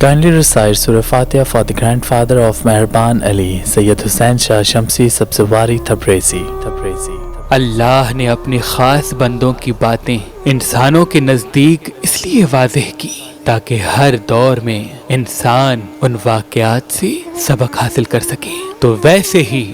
Kindly recite Surah Fatiha for the grandfather of Meherban Ali, Sayyid Hussain Shah Shamsi Sabzwari Tabrizi. اللہ نے اپنے خاص بندوں کی باتیں انسانوں کے نزدیک اس لیے واضح کی تاکہ ہر دور میں انسان ان واقعات سے سبق حاصل کر سکے۔ تو ویسے ہی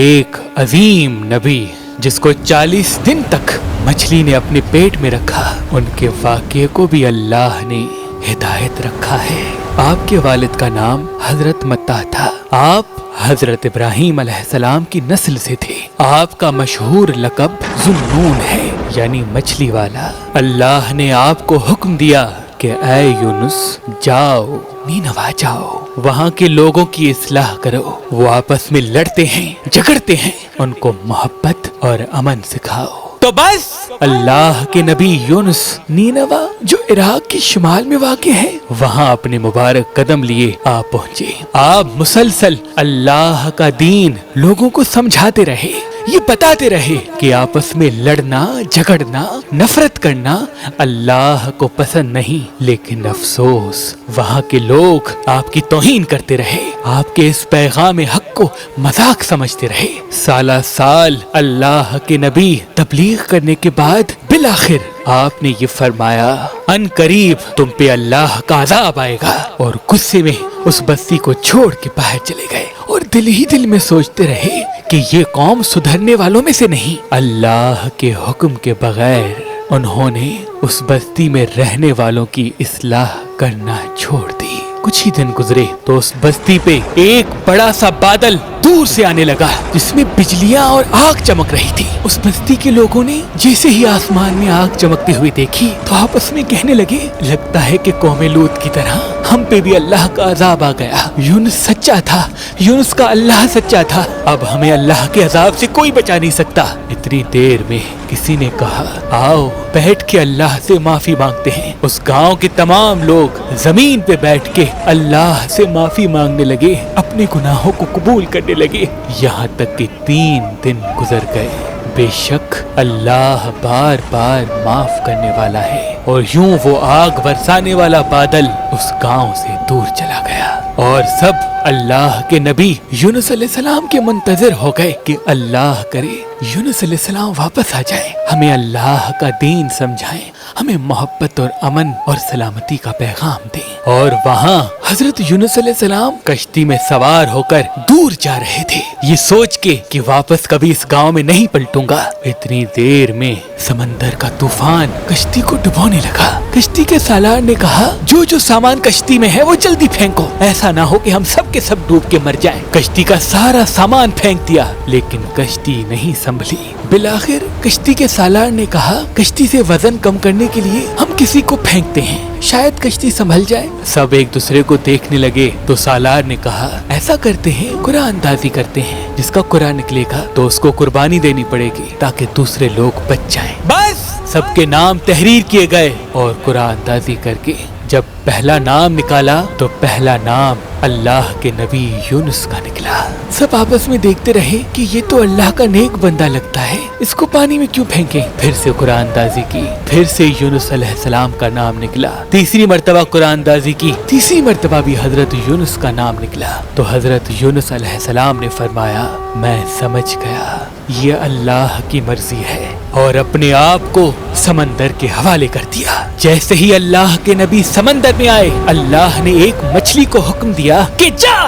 ایک عظیم نبی جس کو 40 دن تک مچھلی نے اپنے پیٹ میں رکھا، ان کے واقعے کو بھی اللہ نے ہدایت رکھا ہے۔ آپ کے والد کا نام حضرت متہ تھا۔ آپ حضرت ابراہیم علیہ السلام کی نسل سے تھے۔ آپ کا مشہور لقب ذو-النون ہے، یعنی مچھلی والا۔ اللہ نے آپ کو حکم دیا کہ اے یونس جاؤ نینوا جاؤ، وہاں کے لوگوں کی اصلاح کرو، وہ آپس میں لڑتے ہیں جھگڑتے ہیں، ان کو محبت اور امن سکھاؤ۔ تو بس اللہ کے نبی یونس نینوا جو عراق کے شمال میں واقع ہے، وہاں اپنے مبارک قدم لیے آپ پہنچے۔ آپ مسلسل اللہ کا دین لوگوں کو سمجھاتے رہے، یہ بتاتے رہے کہ آپس میں لڑنا جھگڑنا نفرت کرنا اللہ کو پسند نہیں، لیکن افسوس وہاں کے لوگ آپ کی توہین کرتے رہے، آپ کے اس پیغام حق کو مذاق سمجھتے رہے۔ سالہ سال اللہ کے نبی تبلیغ کرنے کے بعد بالآخر آپ نے یہ فرمایا ان قریب تم پہ اللہ کا عذاب آئے گا، اور غصے میں اس بستی کو چھوڑ کے باہر چلے گئے، اور دل ہی دل میں سوچتے رہے کہ یہ قوم سدھرنے والوں میں سے نہیں۔ اللہ کے حکم کے بغیر انہوں نے اس بستی میں رہنے والوں کی اصلاح کرنا چھوڑ دی۔ کچھ ہی دن گزرے تو اس بستی پہ ایک بڑا سا بادل دور سے آنے لگا جس میں بجلیاں اور آگ چمک رہی تھی۔ اس بستی کے لوگوں نے جیسے ہی آسمان میں آگ چمکتے ہوئے دیکھی تو آپس میں کہنے لگے لگتا ہے کہ قوم لوط کی طرح ہم پہ بھی اللہ کا عذاب آ گیا۔ یونس سچا تھا، یونس کا اللہ سچا تھا، اب ہمیں اللہ کے عذاب سے کوئی بچا نہیں سکتا۔ اتنی دیر میں کسی نے کہا آؤ بیٹھ کے اللہ سے معافی مانگتے ہیں۔ اس گاؤں کے تمام لوگ زمین پہ بیٹھ کے اللہ سے معافی مانگنے لگے، اپنے گناہوں کو قبول کرنے لگے، یہاں تک کہ 3 دن گزر گئے۔ بے شک اللہ بار بار معاف کرنے والا ہے۔ اور یوں وہ آگ برسانے والا بادل اس گاؤں سے دور چلا گیا، اور سب اللہ کے نبی یونس علیہ السلام کے منتظر ہو گئے کہ اللہ کرے یونس علیہ السلام واپس آ جائیں، ہمیں اللہ کا دین سمجھائیں، ہمیں محبت اور امن اور سلامتی کا پیغام دیں۔ اور وہاں حضرت یونس علیہ السلام کشتی میں سوار ہو کر دور جا رہے تھے، یہ سوچ کے کہ واپس کبھی اس گاؤں میں نہیں پلٹوں گا۔ اتنی دیر میں سمندر کا طوفان کشتی کو ڈبونے لگا۔ کشتی کے سالار نے کہا جو سامان کشتی میں ہے وہ جلدی پھینکو، ایسا نہ ہو کہ ہم سب کے سب ڈوب کے مر جائیں۔ کشتی کا سارا سامان پھینک دیا لیکن کشتی نہیں سنبھلی۔ بالآخر کشتی کے سالار نے کہا کشتی سے وزن کم کرنے کے لیے ہم کسی کو پھینکتے ہیں، شاید کشتی سنبھل جائے۔ سب ایک دوسرے کو دیکھنے لگے تو سالار نے کہا ایسا کرتے ہیں قرآن اندازی کرتے ہیں، جس کا قرآن نکلے گا تو اس کو قربانی دینی پڑے گی تاکہ دوسرے لوگ بچ جائیں۔ بس سب کے نام تحریر کیے گئے اور قرآن اندازی کر کے جب پہلا نام نکالا تو پہلا نام اللہ کے نبی یونس کا نکلا۔ سب آپس میں دیکھتے رہے کہ یہ تو اللہ کا نیک بندہ لگتا ہے، اس کو پانی میں کیوں پھینکیں۔ پھر سے قرآن اندازی کی، پھر سے یونس علیہ السلام کا نام نکلا۔ تیسری مرتبہ قرآن اندازی کی، تیسری مرتبہ بھی حضرت یونس کا نام نکلا۔ تو حضرت یونس علیہ السلام نے فرمایا میں سمجھ گیا یہ اللہ کی مرضی ہے، اور اپنے آپ کو سمندر کے حوالے کر دیا۔ جیسے ہی اللہ کے نبی سمندر میں آئے، اللہ نے ایک مچھلی کو حکم دیا کہ جا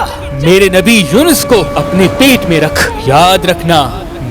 میرے نبی یونس کو اپنے پیٹ میں رکھ، یاد رکھنا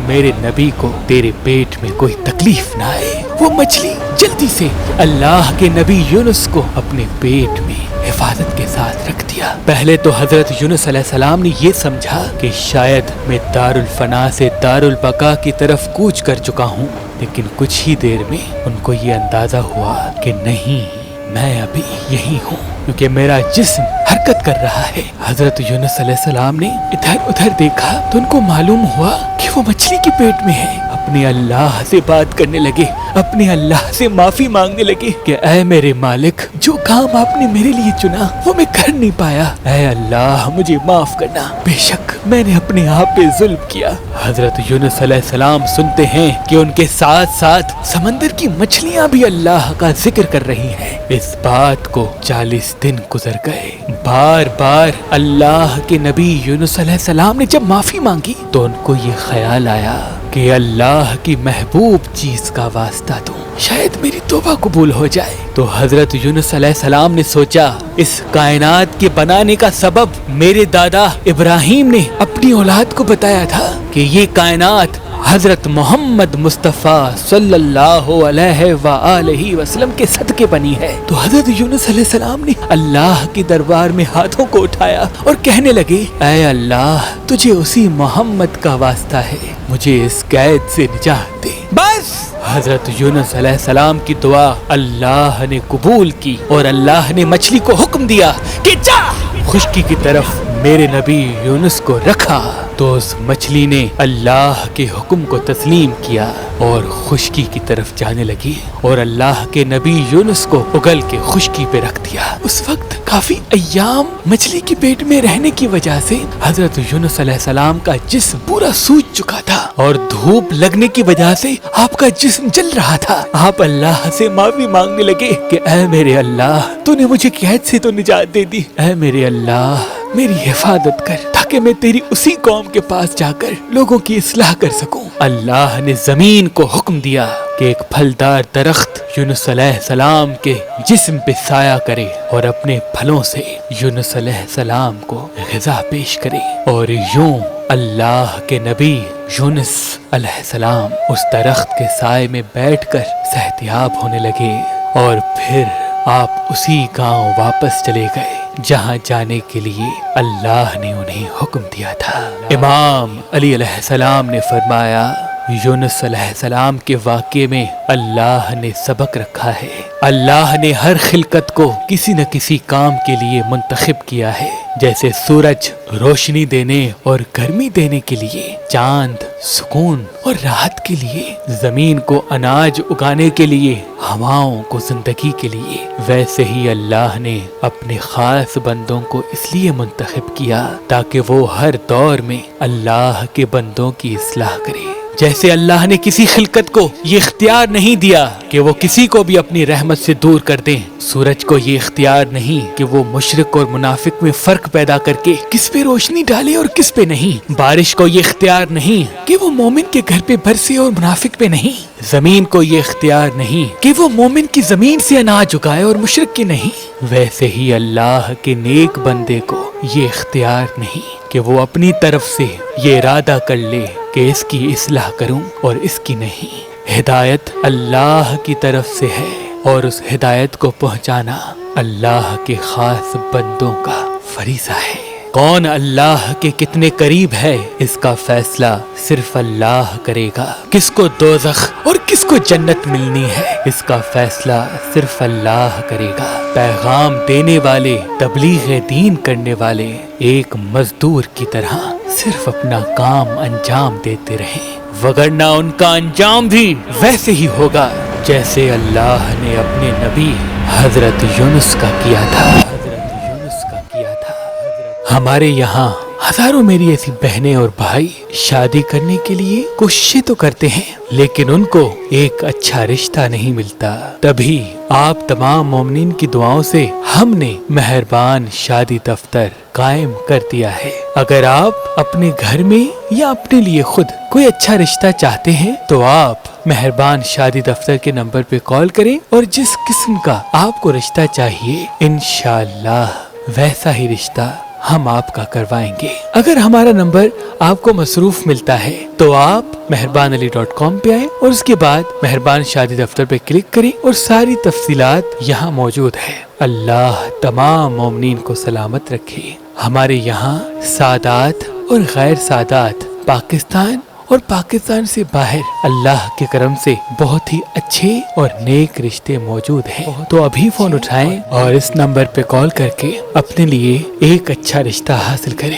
میرے نبی کو تیرے پیٹ میں کوئی تکلیف نہ آئے۔ وہ مچھلی جلدی سے اللہ کے نبی یونس کو اپنے پیٹ میں حفاظت کے ساتھ رکھ دیا۔ پہلے تو حضرت یونس علیہ السلام نے یہ سمجھا کہ شاید میں دارالفنا سے دارالبقا کی طرف کوچ کر چکا ہوں، لیکن کچھ ہی دیر میں ان کو یہ اندازہ ہوا کہ نہیں، میں ابھی یہی ہوں، کیونکہ میرا جسم حرکت کر رہا ہے۔ حضرت یونس علیہ السلام نے ادھر ادھر دیکھا تو ان کو معلوم ہوا کہ وہ مچھلی کے پیٹ میں ہے۔ اب اپنے اللہ سے بات کرنے لگے، اپنے اللہ سے معافی مانگنے لگے کہ اے میرے مالک، جو کام آپ نے میرے لیے چنا وہ میں کر نہیں پایا، اے اللہ مجھے معاف کرنا، بے شک میں نے اپنے آپ پہ ظلم کیا۔ حضرت یونس علیہ السلام سنتے ہیں کہ ان کے ساتھ ساتھ سمندر کی مچھلیاں بھی اللہ کا ذکر کر رہی ہیں۔ اس بات کو 40 دن گزر گئے۔ بار بار اللہ کے نبی یونس علیہ السلام نے جب معافی مانگی تو ان کو یہ خیال آیا کہ اللہ کی محبوب چیز کا واسطہ دوں، شاید میری توبہ قبول ہو جائے۔ تو حضرت یونس علیہ السلام نے سوچا، اس کائنات کے بنانے کا سبب میرے دادا ابراہیم نے اپنی اولاد کو بتایا تھا کہ یہ کائنات حضرت محمد مصطفیٰ صلی اللہ علیہ وآلہ وسلم کے صدقے بنی ہے۔ تو حضرت یونس علیہ السلام نے اللہ کے دربار میں ہاتھوں کو اٹھایا اور کہنے لگے، اے اللہ تجھے اسی محمد کا واسطہ ہے، مجھے اس قید سے نجات دے۔ بس حضرت یونس علیہ السلام کی دعا اللہ نے قبول کی اور اللہ نے مچھلی کو حکم دیا کہ جا خشکی کی طرف میرے نبی یونس کو رکھا۔ تو اس مچھلی نے اللہ کے حکم کو تسلیم کیا اور خشکی کی طرف جانے لگی اور اللہ کے نبی یونس کو اگل کے خشکی پہ رکھ دیا۔ اس وقت کافی ایام مچھلی کے پیٹ میں رہنے کی وجہ سے حضرت یونس علیہ السلام کا جسم پورا سوج چکا تھا اور دھوپ لگنے کی وجہ سے آپ کا جسم جل رہا تھا۔ آپ اللہ سے معافی مانگنے لگے کہ اے میرے اللہ تو نے مجھے قید سے تو نجات دے دی، اے میرے اللہ میری حفاظت کر تاکہ میں تیری اسی قوم کے پاس جا کر لوگوں کی اصلاح کر سکوں۔ اللہ نے زمین کو حکم دیا کہ ایک پھلدار درخت یونس علیہ السلام کے جسم پہ سایہ کرے اور اپنے پھلوں سے یونس علیہ السلام کو غذا پیش کرے، اور یوں اللہ کے نبی یونس علیہ السلام اس درخت کے سائے میں بیٹھ کر صحتیاب ہونے لگے، اور پھر آپ اسی گاؤں واپس چلے گئے جہاں جانے کے لیے اللہ نے انہیں حکم دیا تھا۔ امام علی علیہ السلام نے فرمایا، یونس علیہ السلام کے واقعے میں اللہ نے سبق رکھا ہے۔ اللہ نے ہر خلقت کو کسی نہ کسی کام کے لیے منتخب کیا ہے، جیسے سورج روشنی دینے اور گرمی دینے کے لیے، چاند سکون اور راحت کے لیے، زمین کو اناج اگانے کے لیے، ہواؤں کو زندگی کے لیے، ویسے ہی اللہ نے اپنے خاص بندوں کو اس لیے منتخب کیا تاکہ وہ ہر دور میں اللہ کے بندوں کی اصلاح کرے۔ جیسے اللہ نے کسی خلقت کو یہ اختیار نہیں دیا کہ وہ کسی کو بھی اپنی رحمت سے دور کر دیں، سورج کو یہ اختیار نہیں کہ وہ مشرک اور منافق میں فرق پیدا کر کے کس پہ روشنی ڈالے اور کس پہ نہیں، بارش کو یہ اختیار نہیں کہ وہ مومن کے گھر پہ برسے اور منافق پہ نہیں، زمین کو یہ اختیار نہیں کہ وہ مومن کی زمین سے اناج اگائے اور مشرک کے نہیں، ویسے ہی اللہ کے نیک بندے کو یہ اختیار نہیں کہ وہ اپنی طرف سے یہ ارادہ کر لے کہ اس کی اصلاح کروں اور اس کی نہیں۔ ہدایت اللہ کی طرف سے ہے اور اس ہدایت کو پہنچانا اللہ کے خاص بندوں کا فریضہ ہے۔ کون اللہ کے کتنے قریب ہے اس کا فیصلہ صرف اللہ کرے گا، کس کو دوزخ اور کس کو جنت ملنی ہے اس کا فیصلہ صرف اللہ کرے گا۔ پیغام دینے والے، تبلیغ دین کرنے والے ایک مزدور کی طرح صرف اپنا کام انجام دیتے رہیں، وگرنہ ان کا انجام بھی ویسے ہی ہوگا جیسے اللہ نے اپنے نبی حضرت یونس کا کیا تھا۔ ہمارے یہاں ہزاروں میری ایسی بہنیں اور بھائی شادی کرنے کے لیے کوششیں تو کرتے ہیں، لیکن ان کو ایک اچھا رشتہ نہیں ملتا۔ تبھی آپ تمام مومنین کی دعاؤں سے ہم نے مہربان شادی دفتر قائم کر دیا ہے۔ اگر آپ اپنے گھر میں یا اپنے لیے خود کوئی اچھا رشتہ چاہتے ہیں تو آپ مہربان شادی دفتر کے نمبر پہ کال کریں، اور جس قسم کا آپ کو رشتہ چاہیے انشاءاللہ ویسا ہی رشتہ ہم آپ کا کروائیں گے۔ اگر ہمارا نمبر آپ کو مصروف ملتا ہے تو آپ مہربانعلی.com پہ آئیں اور اس کے بعد مہربان شادی دفتر پہ کلک کریں اور ساری تفصیلات یہاں موجود ہے۔ اللہ تمام مومنین کو سلامت رکھے۔ ہمارے یہاں سادات اور غیر سادات، پاکستان اور پاکستان سے باہر اللہ کے کرم سے بہت ہی اچھے اور نیک رشتے موجود ہیں، تو ابھی فون اٹھائیں اور اس نمبر پہ کال کر کے اپنے لیے ایک اچھا رشتہ حاصل کریں۔